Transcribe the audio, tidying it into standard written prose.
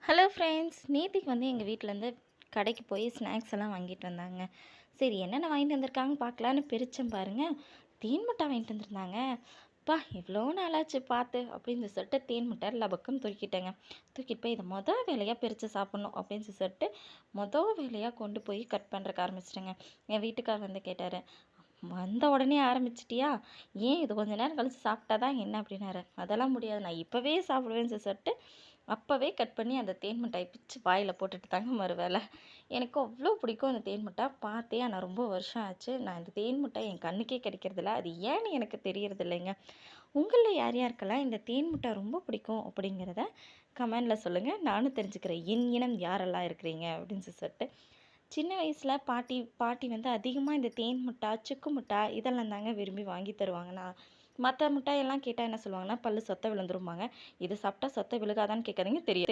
Hello friends, நேத்திக்கு எங்கள் வீட்டிலேருந்து கடைக்கு போய் ஸ்நாக்ஸ் எல்லாம் வாங்கிட்டு வந்தாங்க. சரி, என்னென்ன வாங்கிட்டு வந்திருக்காங்கன்னு பார்க்கலான்னு பிரித்தேன் பாருங்கள். தேன் மிட்டாய் வாங்கிட்டு வந்திருந்தாங்க. அப்பா, எவ்வளோ நாளாச்சு பார்த்து அப்படின்னு சொல்லிட்டு தேன் மிட்டாய் லபக்கம் தூக்கிட்டேங்க. தூக்கிட்டு போய் இதை வேலையாக பிரித்து சாப்பிட்ணும் அப்படின்னு சொல்லிட்டு வேலையாக கொண்டு போய் கட் பண்ணுறக்கு ஆரம்பிச்சிட்டேங்க. என் வீட்டுக்கார் கேட்டார், வந்த உடனே ஆரம்பிச்சிட்டியா, ஏன் இது கொஞ்ச நேரம் கழிச்சு சாப்பிட்டா தான் என்ன அப்படின்னாரு. அதெல்லாம் முடியாது, நான் இப்போவே சாப்பிடுவேன்னு சொல்லிட்டு அப்போவே கட் பண்ணி அந்த தேன் மிட்டாய் பிச்சு வாயில் போட்டுட்டு தாங்க மறு வேலை. எனக்கு அவ்வளோ பிடிக்கும் அந்த தேன் மிட்டாய். பார்த்தே ஆனால் ரொம்ப வருஷம் ஆச்சு. நான் இந்த தேன் மிட்டாய் என் கண்ணுக்கே கிடைக்கிறதில்ல. அது ஏன்னு எனக்கு தெரியறது இல்லைங்க. உங்களில் யார் யாருக்கெல்லாம் இந்த தேன் மிட்டாய் ரொம்ப பிடிக்கும் அப்படிங்கிறத கமெண்டில் சொல்லுங்கள். நானும் தெரிஞ்சுக்கிறேன் என் இனம் யாரெல்லாம் இருக்கிறீங்க அப்படின்னு சொல்லிட்டு. சின்ன வயசில் பாட்டி அதிகமாக இந்த தேன் மிட்டாய், சுக்கு மிட்டாய் இதெல்லாம் தாங்க விரும்பி வாங்கி தருவாங்க. நான் மற்ற மிட்டாயெல்லாம் கேட்டால் என்ன சொல்லுவாங்கன்னா, பல்லு சொத்தை விழுந்துரும்பாங்க. இது சாப்பிட்டா சொத்தை விழுகாதான்னு கேட்காதீங்க, தெரியும்.